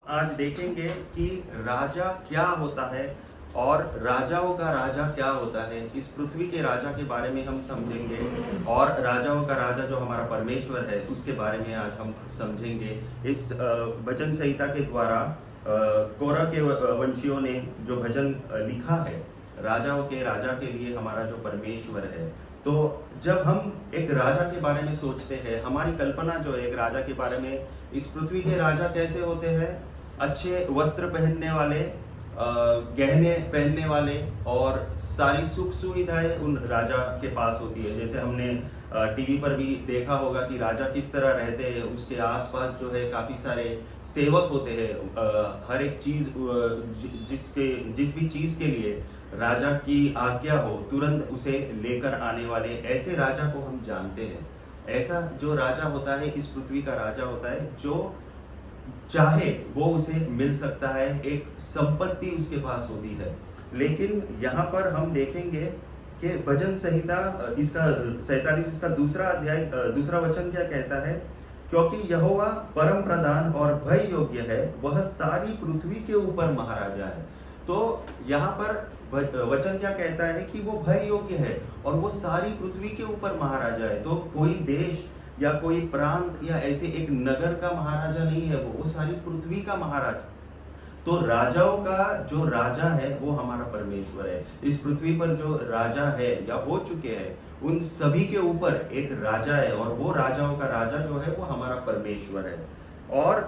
आज देखेंगे कि राजा क्या होता है और राजाओं का राजा क्या होता है। इस पृथ्वी के राजा के बारे में हम समझेंगे और राजाओं का राजा जो हमारा परमेश्वर है उसके बारे में आज हम समझेंगे। इस भजन संहिता के द्वारा कोरह के वंशियों ने जो भजन लिखा है राजाओं के राजा के लिए हमारा जो परमेश्वर है, तो जब हम एक राजा के बारे में सोचते हैं, हमारी कल्पना जो है एक राजा के बारे में, इस पृथ्वी के राजा कैसे होते हैं? अच्छे वस्त्र पहनने वाले, गहने पहनने वाले और सारी सुख सुविधाएं उन राजा के पास होती है। जैसे हमने टीवी पर भी देखा होगा कि राजा किस तरह रहते हैं, उसके आसपास जो है काफी सारे सेवक होते हैं। हर एक चीज जिस भी चीज के लिए राजा की आज्ञा हो तुरंत उसे लेकर आने वाले ऐसे राजा को हम जानते हैं। ऐसा जो राजा होता है इस पृथ्वी का राजा होता है, जो चाहे वो उसे मिल सकता है, एक संपत्ति उसके पास होती है। लेकिन यहाँ पर हम देखेंगे कि भजन संहिता इसका 47 इसका दूसरा अध्याय दूसरा वचन क्या कहता है? क्योंकि यहोवा परम प्रधान और भय योग्य है, वह सारी पृथ्वी के ऊपर महाराजा है। तो यहाँ पर वचन क्या कहता है कि वो भय योग्य है और वो सारी पृथ्वी के ऊपर महाराजा है। तो कोई देश या कोई प्रांत या ऐसे एक नगर का महाराजा नहीं है, वो सारी पृथ्वी का महाराजा। तो राजाओं का जो राजा है वो हमारा परमेश्वर है। इस पृथ्वी पर जो राजा है या हो चुके हैं उन सभी के ऊपर एक राजा है और वो राजाओं का राजा जो है वो हमारा परमेश्वर है। और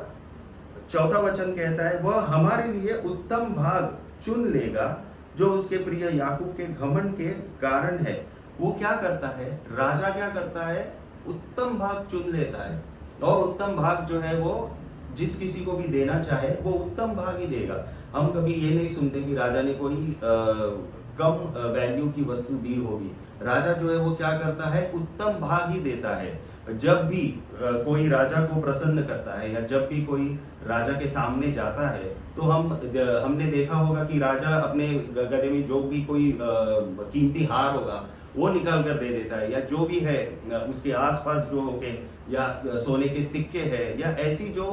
चौथा वचन कहता है, वह हमारे लिए उत्तम भाग चुन लेगा जो उसके प्रिय याकूब के घमंड के कारण है। वो क्या करता है? राजा क्या करता है? उत्तम भाग चुन लेता है और उत्तम भाग जो है वो जिस किसी को भी देना चाहे वो उत्तम भाग ही देगा। हम कभी ये नहीं सुनते कि राजा ने कोई कम वैल्यू की वस्तु दी होगी। राजा जो है वो क्या करता है? उत्तम भाग ही देता है। जब भी कोई राजा को प्रसन्न करता है या जब भी कोई राजा के सामने जाता है तो हमने देखा होगा कि राजा अपने गले में जो भी कोई कीमती हार होगा वो निकाल कर दे देता है, या जो भी है उसके आसपास जो होके या सोने के सिक्के हैं या ऐसी जो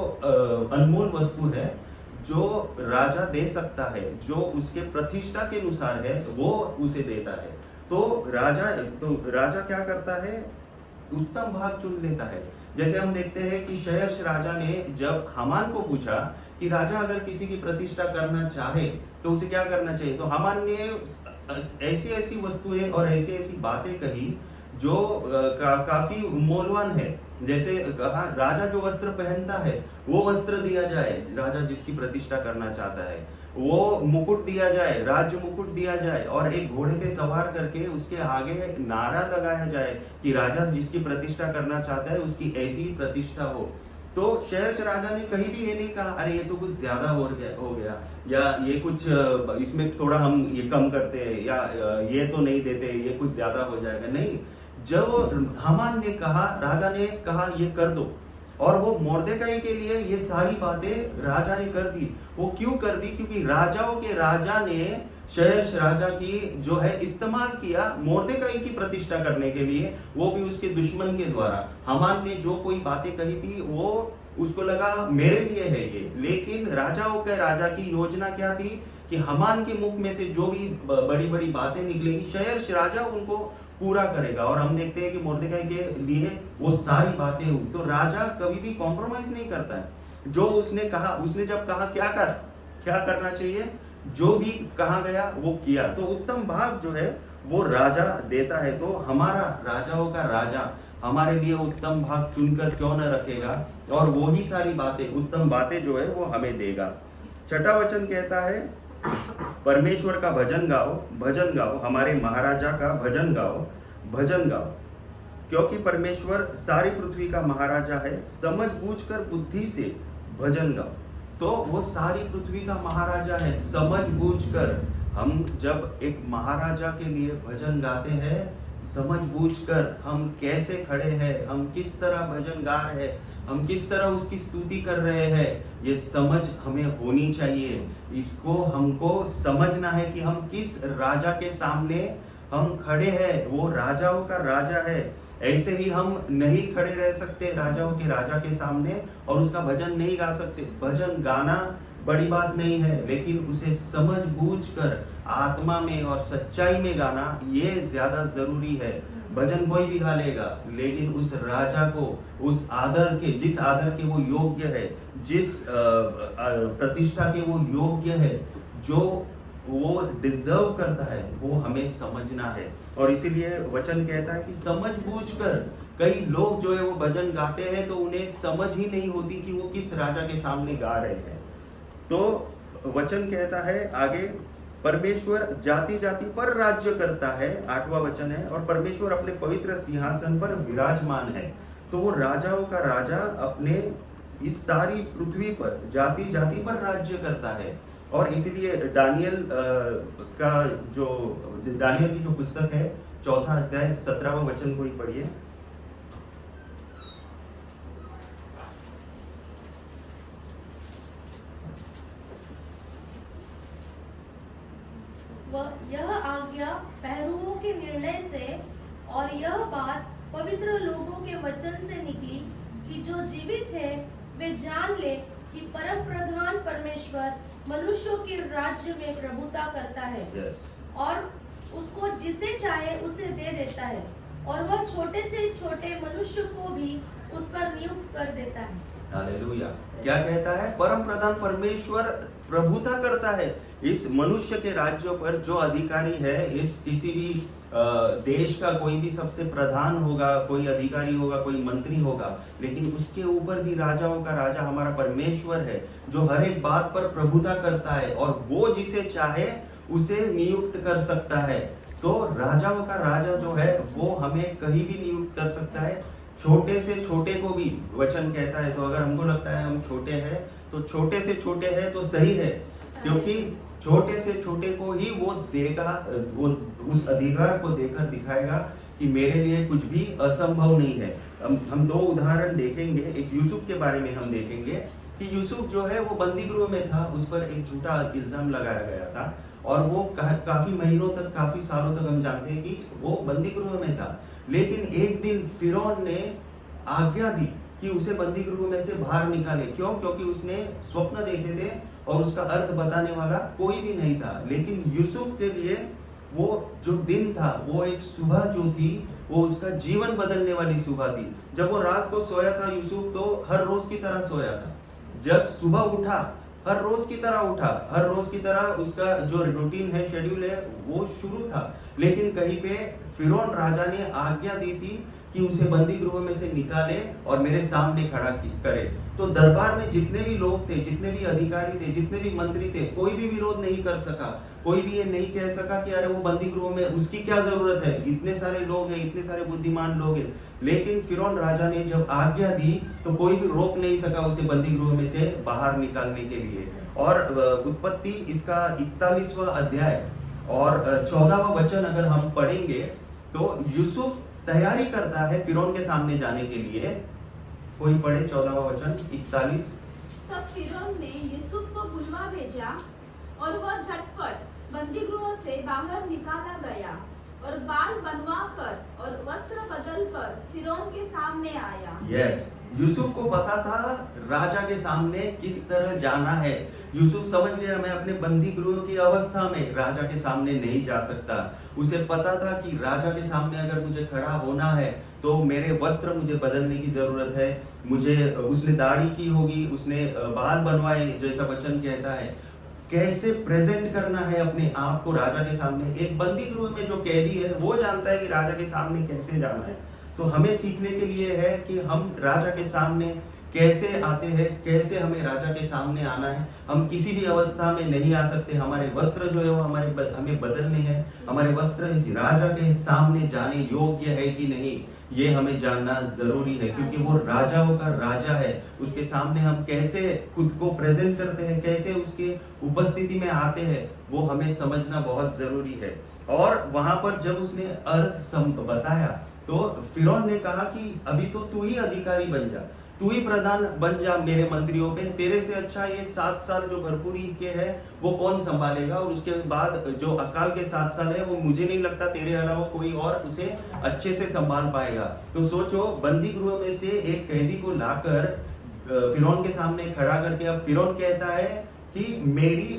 अनमोल वस्तु है जो राजा दे सकता है, जो उसके प्रतिष्ठा के अनुसार है वो उसे देता है। तो राजा क्या करता है? उत्तम भाग चुन लेता है। जैसे हम देखते हैं कि शहर्ष राजा ने जब हामान को पूछा कि राजा अगर किसी की प्रतिष्ठा करना चाहे तो उसे क्या करना चाहिए, तो हामान ने ऐसी ऐसी वस्तुएं और ऐसी ऐसी बातें कही जो काफी मूल्यवान है। जैसे कहा, राजा जो वस्त्र पहनता है वो वस्त्र दिया जाए, राजा जिसकी प्रतिष्ठा करना चाहता है वो मुकुट दिया जाए, राज्य मुकुट दिया जाए, और एक घोड़े पे सवार करके उसके आगे नारा लगाया जाए कि राजा जिसकी प्रतिष्ठा करना चाहता है उसकी ऐसी ही प्रतिष्ठा हो। तो शहर्ष राजा ने कहीं भी ये नहीं कहा अरे ये तो कुछ ज्यादा हो गया या ये कुछ इसमें थोड़ा हम ये कम करते हैं या ये तो नहीं देते, ये कुछ ज्यादा हो जाएगा। नहीं, जब हामान ने कहा, राजा ने कहा ये कर दो, और वो मोर्देकाई के लिए ये सारी बातें राजा ने कर दी। वो क्यों कर दी? क्योंकि राजाओं के राजा ने शहर्ष राजा की जो है इस्तेमाल किया मोर्देकाई की प्रतिष्ठा करने के लिए, वो भी उसके दुश्मन के द्वारा। हामान ने जो कोई बातें कही थी वो उसको लगा मेरे लिए है ये, लेकिन राजाओं के राजा की योजना क्या थी कि हामान के मुख में से जो भी बड़ी बड़ी बातें निकलेंगी शहर्ष राजा उनको पूरा करेगा। और हम देखते हैं कि मोर्देकाई के लिए वो सारी बातें हुई। तो राजा कभी भी कॉम्प्रोमाइज नहीं करता है। जो उसने कहा, उसने जब कहा क्या करना चाहिए, जो भी कहा गया वो किया। तो उत्तम भाग जो है वो राजा देता है। तो हमारा राजाओं का राजा हमारे लिए उत्तम भाग चुनकर क्यों न रखेगा, और वो ही सारी बातें, उत्तम बातें जो है वो हमें देगा। छठा वचन कहता है, परमेश्वर का भजन गाओ, हमारे महाराजा का भजन गाओ, क्योंकि परमेश्वर सारी पृथ्वी का महाराजा है, समझ बूझकर बुद्धि से भजन गाओ। तो वो सारी पृथ्वी का महाराजा है, समझ बूझकर। हम जब एक महाराजा के लिए भजन गाते हैं, समझ बूझकर हम कैसे खड़े हैं, हम किस तरह भजन गा रहे हैं, हम किस तरह उसकी स्तुति कर रहे हैं, ये समझ हमें होनी चाहिए। इसको हमको समझना है कि हम किस राजा के सामने हम खड़े हैं। वो राजाओं का राजा है ऐसे ही हम नहीं खड़े रह सकते राजाओं के राजा के सामने और उसका भजन नहीं गा सकते। भजन गाना बड़ी बात नहीं है, लेकिन उसे समझ बूझ कर आत्मा में और सच्चाई में गाना ये ज्यादा जरूरी है। भजन कोई भी गा लेगा, लेकिन उस राजा को उस आदर के, जिस आदर के वो योग्य है, जिस प्रतिष्ठा के वो योग्य है, जो वो डिजर्व करता है, वो हमें समझना है। और इसीलिए वचन कहता है कि समझ बूझकर, कई लोग जो है वो भजन गाते हैं तो उन्हें समझ ही नहीं होती कि वो किस राजा के सामने गा रहे हैं। तो वचन कहता है आगे, परमेश्वर जाति जाति पर राज्य करता है, 8वां वचन है, और परमेश्वर अपने पवित्र सिंहासन पर विराजमान है। तो वो राजाओं का राजा अपने इस सारी पृथ्वी पर जाति जाति पर राज्य करता है। और इसीलिए दानियल की जो पुस्तक है, 4 अध्याय 17वां वचन को ही पढ़िए। यह आज्ञा पहरुओं के निर्णय से और यह बात पवित्र लोगों के वचन से निकली कि जो जीवित है वे जान ले कि परम प्रधान परमेश्वर मनुष्यों के राज्य में प्रभुता करता है। और उसको जिसे चाहे उसे दे देता है, और वह छोटे से छोटे मनुष्य को भी उस पर नियुक्त कर देता है। हालेलुया। क्या कहता है? परम प्रधान परमेश्वर प्रभुता करता है इस मनुष्य के राज्यों पर। जो अधिकारी है, इस किसी भी देश का कोई भी सबसे प्रधान होगा, कोई अधिकारी होगा, कोई मंत्री होगा, लेकिन उसके ऊपर भी राजाओं का राजा हमारा परमेश्वर है, जो हर एक बात पर प्रभुता करता है, और वो जिसे चाहे उसे नियुक्त कर सकता है। तो राजाओं का राजा जो है वो हमें कहीं भी नियुक्त कर सकता है, छोटे से छोटे को भी। वचन कहता है, तो अगर हमको लगता है हम छोटे हैं, तो छोटे से छोटे हैं तो सही है, क्योंकि छोटे से छोटे को ही वो देगा, वो उस अधिकार को देकर दिखाएगा कि मेरे लिए कुछ भी असंभव नहीं है। हम 2 उदाहरण देखेंगे। एक यूसुफ के बारे में हम देखेंगे कि यूसुफ जो है वो बंदी गृह में था, उस पर एक झूठा इल्जाम लगाया गया था, और वो काफी महीनों तक, काफी सालों तक हम जानते हैं कि वो बंदी गृह में था। लेकिन एक दिन फिरौन ने आज्ञा दी कि उसे बंदी गृह में से बाहर निकाले। क्यों? क्योंकि उसने स्वप्न देखे थे और उसका अर्थ बताने वाला कोई भी नहीं था। लेकिन यूसुफ के लिए वो जो दिन था, वो एक सुबह जो थी, वो उसका जीवन बदलने वाली सुबह थी। जब वो रात को सोया था यूसुफ, तो हर रोज की तरह सोया था। जब सुबह उठा, हर रोज की तरह उठा, हर रोज की तरह उसका जो रूटीन है, शेड्यूल है, वो शुरू था। लेकिन कहीं पे फिरौन राजा ने आज्ञा दी थी कि उसे बंदी गृह में से निकाले और मेरे सामने खड़ा करे। तो दरबार में जितने भी लोग थे, जितने भी अधिकारी थे, जितने भी मंत्री थे, कोई भी विरोध नहीं कर सका। कोई भी ये नहीं कह सका कि अरे वो बंदी गृह में, उसकी क्या जरूरत है, इतने सारे लोग हैं, इतने सारे बुद्धिमान लोग हैं। लेकिन फिरौन राजा ने जब आज्ञा दी तो कोई भी रोक नहीं सका उसे बंदी गृह में से बाहर निकालने के लिए। और उत्पत्ति इसका 41वां अध्याय और 14वां वचन अगर हम पढ़ेंगे, तो यूसुफ तैयारी करता है फिरौन के सामने जाने के लिए। कोई पढ़े 14वां वचन 41। तब फिरौन ने यूसुफ को बुलवा भेजा, और वह झटपट बंदी गृह से बाहर निकाला गया, और बाल बनवा कर और वस्त्र बदल कर फिरौन के सामने आया। यस, यूसुफ को पता था राजा के सामने किस तरह जाना है। यूसुफ समझ गया, मैं अपने बंदी गृह की अवस्था में राजा के सामने नहीं जा सकता। उसे पता था कि राजा के सामने अगर मुझे खड़ा होना है तो मेरे वस्त्र मुझे बदलने की जरूरत है। उसने दाढ़ी की होगी, उसने बाल बनवाए, जैसा वचन कहता है। कैसे प्रेजेंट करना है अपने आप को राजा के सामने। एक बंदी गृह में जो कैदी है वो जानता है कि राजा के सामने कैसे जाना है। तो हमें सीखने के लिए है कि हम राजा के सामने कैसे आते हैं, कैसे हमें राजा के सामने आना है। हम किसी भी अवस्था में नहीं आ सकते। हमारे वस्त्र जो है वो हमें बदलने हैं। हमारे वस्त्र राजा के सामने जाने योग्य है कि नहीं, ये हमें जानना जरूरी है, क्योंकि वो राजाओं का राजा है। उसके सामने हम कैसे खुद को प्रेजेंट करते हैं, कैसे उसके उपस्थिति में आते हैं, वो हमें समझना बहुत जरूरी है। और वहां पर जब उसने अर्थ बताया तो फिरौन ने कहा कि अभी तो तू ही अधिकारी बन जा, तू ही प्रधान बन जा मेरे मंत्रियों पे, तेरे से अच्छा ये 7 साल जो भरपूरी के है वो कौन संभालेगा, और उसके बाद जो अकाल के 7 साल है वो मुझे नहीं लगता तेरे अलावा कोई और उसे अच्छे से संभाल पाएगा। तो सोचो, बंदी गृह में से एक कैदी को लाकर फिरौन के सामने खड़ा करके अब फिरौन कहता है कि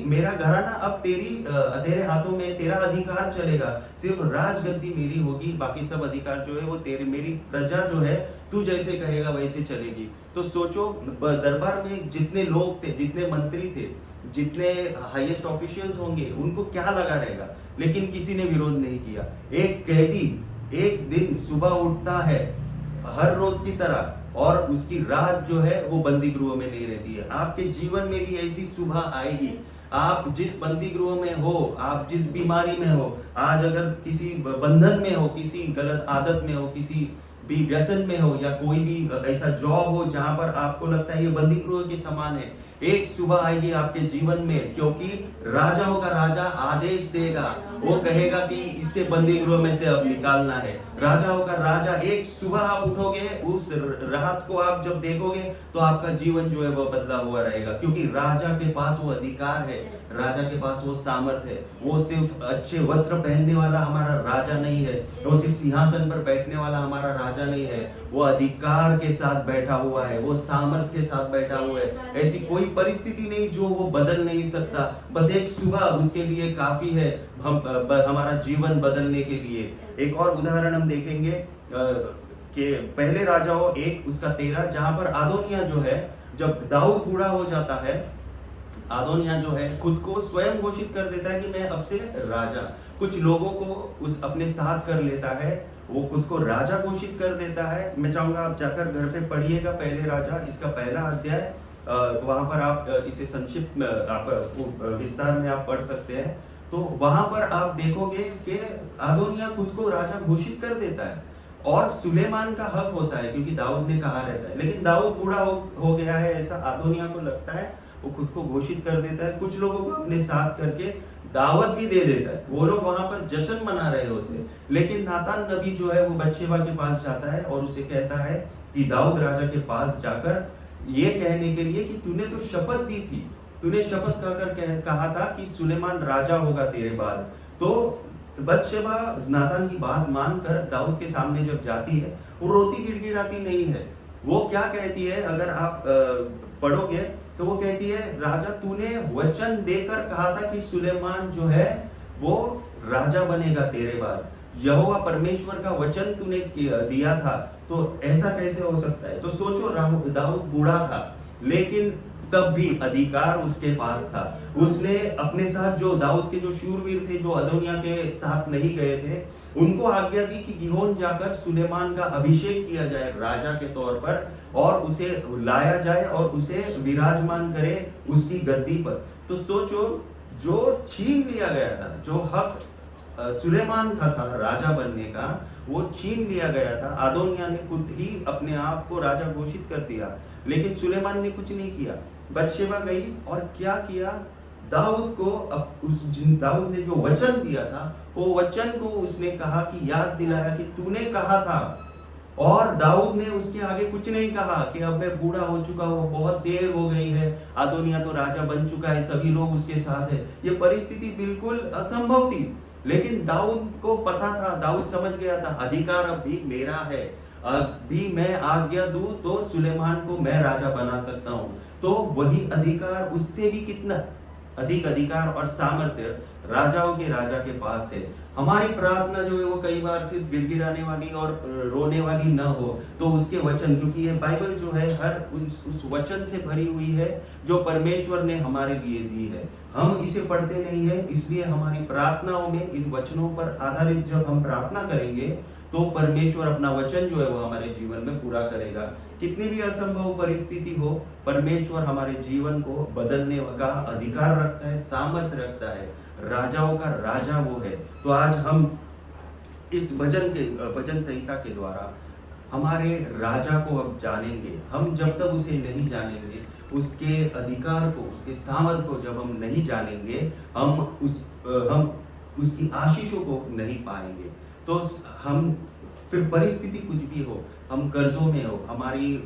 मेरा घराना अब तेरे हाथों में, तेरा अधिकार चलेगा, सिर्फ राजगद्दी मेरी होगी, बाकी सब अधिकार जो है वो मेरी प्रजा जो है तू जैसे कहेगा वैसे चलेगी। तो सोचो, दरबार में जितने लोग थे, जितने मंत्री थे, जितने हाईएस्ट ऑफिशियल्स होंगे, उनको क्या लगा रहेगा, लेकिन किसी ने विरोध नहीं किया। एक कैदी एक दिन सुबह उठता है हर रोज की तरह, और उसकी रात जो है वो बंदी गृह में नहीं रहती है। आपके जीवन में भी ऐसी सुबह आएगी। आप जिस बंदी गृह में हो, आप जिस बीमारी में हो, आज अगर किसी बंधन में हो, किसी गलत आदत में हो, किसी भी व्यसन में हो, या कोई भी ऐसा जॉब हो जहां पर आपको लगता है ये बंदी गृह के समान है, एक सुबह आएगी आपके जीवन में, क्योंकि राजाओं का राजा आदेश देगा, वो कहेगा कि इसे बंदी गृह में से अब निकालना है। राजाओं का राजा, एक सुबह आप उठोगे, उस रात को आप जब देखोगे तो आपका जीवन जो है वो बदला हुआ रहेगा, क्योंकि राजा के पास वो अधिकार है, राजा के पास वो सामर्थ है। वो सिर्फ अच्छे वस्त्र पहनने वाला हमारा राजा नहीं है, वो सिर्फ सिंहासन पर बैठने वाला हमारा राजा नहीं है, वो अधिकार के साथ बैठा हुआ है, वो सामर्थ के साथ बैठा हुआ है। ऐसी कोई परिस्थिति नहीं जो वो बदल नहीं सकता, बस एक सुबह उसके लिए काफी है हमारा जीवन बदलने के लिए। एक और उदाहरण हम देखेंगे कि पहले राजाओं 1 उसका 13, जहां पर आदोनिया जो है, जब दाऊद बूढ़ा हो जाता है, आदोनिया जो है खुद को स्वयं घोषित कर देता है कि मैं अब से राजा, कुछ लोगों को उस अपने साथ कर लेता है, वो खुद को राजा घोषित कर देता है। मैं चाहूंगा आप जाकर घर पे पढ़िएगा पहले राजा, इसका पहला अध्याय, वहां पर आप इसे संक्षिप्त में आप विस्तार में आप पढ़ सकते हैं। तो वहां पर आप देखोगे कि आदोनिया खुद को राजा घोषित कर देता है, और सुलेमान का हक होता है क्योंकि दाऊद ने कहा रहता है, लेकिन दाऊद बूढ़ा हो गया है ऐसा आदोनिया को लगता है, वो खुद को घोषित कर देता है, कुछ लोगों को अपने साथ करके दावत भी दे देता है। वो लोग वहां पर जश्न मना रहे होते हैं, लेकिन नातान नबी जो है वो बत्शेबा के पास जाता है और उसे कहता है कि दाऊद राजा के पास जाकर ये कहने के लिए कि तूने तो शपथ दी थी, तूने शपथ खाकर कहा था कि सुलेमान राजा होगा तेरे बाद। तो बत्शेबा नातान की बात मानकर दाऊद के सामने जब जाती है, वो रोती गिड़गिड़ाती नहीं है। वो क्या कहती है, अगर आप पढ़ोगे तो वो कहती है, राजा तूने वचन देकर कहा था कि सुलेमान जो है वो राजा बनेगा तेरे बाद, यहोवा परमेश्वर का वचन तूने दिया था, तो ऐसा कैसे हो सकता है। तो सोचो, दाऊद बूढ़ा था, लेकिन तब भी अधिकार उसके पास था। उसने अपने साथ जो दाऊद के जो शूरवीर थे, जो अदोनिया के साथ नहीं गए थे, उनको आज्ञा दी कि गिहोन जाकर सुलेमान का अभिषेक किया जाए राजा के तौर पर, और उसे लाया जाए और उसे विराजमान करे उसकी गद्दी पर। तो सोचो, जो छीन लिया गया था, जो हक सुलेमान का था राजा बनने का, वो छीन लिया गया था। आदोनिया ने खुद ही अपने आप को राजा घोषित कर दिया, लेकिन सुलेमान ने कुछ नहीं किया। बत्शेबा गई और क्या किया, दाऊद को दाऊद ने जो वचन दिया था, वो वचन को उसने कहा कि याद दिलाया कि तूने कहा था, और दाऊद ने उसके आगे कुछ नहीं कहा कि अब मैं बूढ़ा हो चुका हूँ, बहुत देर हो गई है, आदोनिया तो राजा बन चुका है, सभी लोग उसके साथ है। ये परिस्थिति बिल्कुल असंभव थी, लेकिन दाऊद को पता था, दाऊद समझ गया था अधिकार अब भी मेरा है, अभी मैं आज्ञा दूं तो सुलेमान को मैं राजा बना सकता हूं। तो वही अधिकार, उससे भी कितना अधिक अधिकार और सामर्थ्य राजाओं के राजा के पास है। हमारी प्रार्थना जो है वो कई बार सिर्फ गिड़गिड़ाने वाली और रोने वाली न हो, तो उसके वचन, क्योंकि ये बाइबल जो है हर उस वचन से भरी हुई है जो परमेश्वर ने हमारे लिए दी है। हम इसे पढ़ते नहीं है, इसलिए हमारी प्रार्थनाओं में इन वचनों पर आधारित जब हम प्रार्थना करेंगे तो परमेश्वर अपना वचन जो है वो हमारे जीवन में पूरा करेगा। कितनी भी असंभव परिस्थिति हो, परमेश्वर हमारे जीवन को बदलने का अधिकार रखता है, सामर्थ्य रखता है। राजाओं का राजा वो है। तो आज हम इस भजन संहिता के द्वारा हमारे राजा को अब जानेंगे। हम जब तक उसे नहीं जानेंगे, उसके अधिकार को, उसके सामर्थ्य को जब हम नहीं जानेंगे, हम उसकी आशीषों को नहीं पाएंगे। तो हम फिर परिस्थिति कुछ भी हो, हम कर्जों में हो, हमारी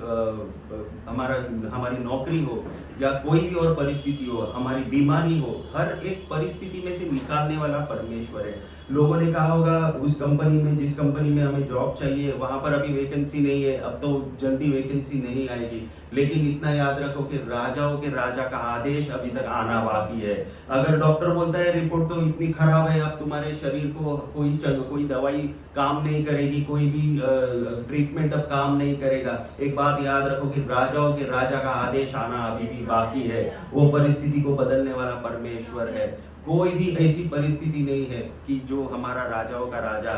नौकरी हो या कोई भी और परिस्थिति हो, हमारी बीमारी हो, हर एक परिस्थिति में से निकालने वाला परमेश्वर है। लोगों ने कहा होगा उस कंपनी में, जिस कंपनी में हमें जॉब चाहिए वहां पर अभी वैकेंसी नहीं है, अब तो जल्दी वैकेंसी नहीं आएगी, लेकिन इतना याद रखो कि राजाओं के राजा का आदेश अभी तक आना बाकी है। अगर डॉक्टर बोलता है रिपोर्ट तो इतनी खराब है, अब तुम्हारे शरीर को कोई दवाई काम नहीं करेगी, कोई भी ट्रीटमेंट अब काम नहीं करेगा, एक बात याद रखो कि राजाओं के राजा का आदेश आना अभी भी बाकी है। वो परिस्थिति को बदलने वाला परमेश्वर है। कोई भी ऐसी परिस्थिति नहीं है कि जो हमारा राजाओं का राजा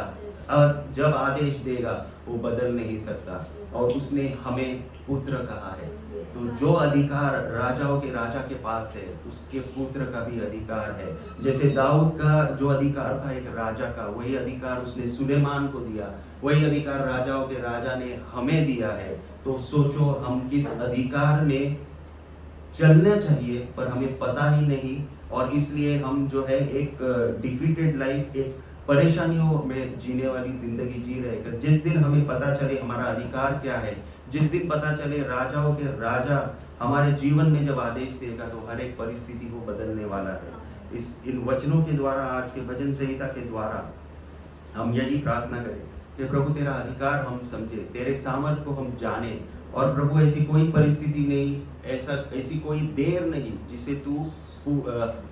जब आदेश देगा वो बदल नहीं सकता। और उसने हमें पुत्र कहा है, तो जो अधिकार राजाओं के राजा के पास है उसके पुत्र का भी अधिकार है। जैसे दाऊद का जो अधिकार था एक राजा का, वही अधिकार उसने सुलेमान को दिया, वही अधिकार राजाओं के राजा ने हमें दिया है। तो सोचो हम किस अधिकार में चलना चाहिए पर हमें पता ही नहीं, और इसलिए हम जो है एक डिफीटेड लाइफ, एक परेशानियों में जीने वाली जिंदगी जी रहे हैं। जिस दिन हमें पता चले हमारा अधिकार क्या है, जिस दिन पता चले राजाओं के राजा हमारे जीवन में जब आदेश देगा तो हर एक परिस्थिति को बदलने वाला है। इन वचनों के द्वारा, आज के भजन संहिता के द्वारा हम यही प्रार्थना करें कि प्रभु तेरा अधिकार हम समझे, तेरे सामर्थ को हम जाने, और प्रभु ऐसी कोई परिस्थिति नहीं, ऐसी कोई देर नहीं जिसे तू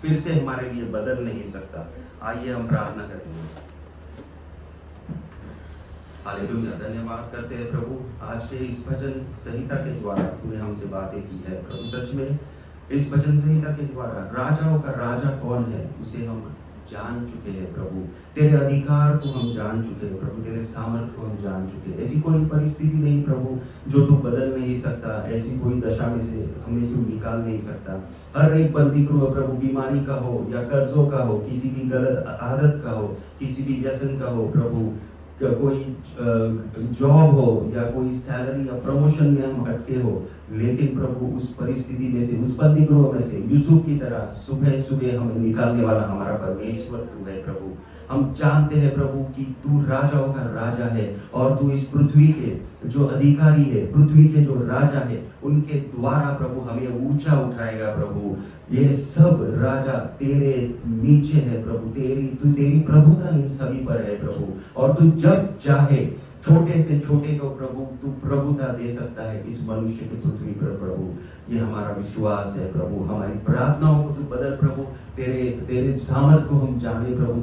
फिर से हमारे लिए बदल नहीं सकता। आइए हम प्रार्थना करेंगे। हालेलुया, धन्यवाद करते हैं प्रभु आज के इस भजन संहिता के द्वारा तूने हमसे बातें की है। प्रभु सच में इस भजन संहिता के द्वारा राजाओं का राजा कौन है उसे हम जान चुके हैं प्रभु, तेरे अधिकार को हम जान चुके हैं प्रभु, तेरे सामर्थ को हम जान चुके हैं। ऐसी कोई परिस्थिति नहीं प्रभु जो तू बदल नहीं सकता, ऐसी कोई दशा में से हमें तू निकाल नहीं सकता। हर एक बंदी को प्रभु, बीमारी का हो या कर्जों का हो, किसी भी गलत आदत का हो, किसी भी व्यसन का हो प्रभु, कोई जॉब हो या कोई सैलरी या प्रमोशन में हम अटके हो, लेकिन प्रभु उस परिस्थिति में से, उस बंदी गृह में से यूसुफ की तरह सुबह सुबह हमें निकालने वाला हमारा परमेश्वर तू है प्रभु। हम जानते हैं प्रभु कि तू राजाओं का राजा है और तू इस पृथ्वी के जो अधिकारी है, पृथ्वी के जो राजा है, उनके द्वारा प्रभु हमें ऊंचा उठाएगा प्रभु। ये सब राजा तेरे नीचे है प्रभु, तेरी प्रभुता इन सभी पर है प्रभु, और तू जब चाहे छोटे से छोटे को प्रभु तू प्रभुता दे सकता है इस मनुष्य की पृथ्वी पर प्रभु। ये हमारा विश्वास है प्रभु। हमारी प्रार्थनाओं को तू बदल प्रभु, तेरे सामर्थ को हम जाने प्रभु,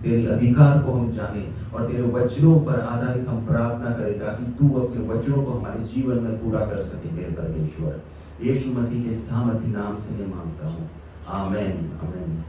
तेरे अधिकार को हम जाने, और तेरे वचनों पर आधारित हम प्रार्थना करें ताकि तू अपने वचनों को हमारे जीवन में पूरा कर सके तेरे परमेश्वर। यीशु मसीह के सामर्थ्य नाम से मैं मांगता हूँ, आमेन आमेन।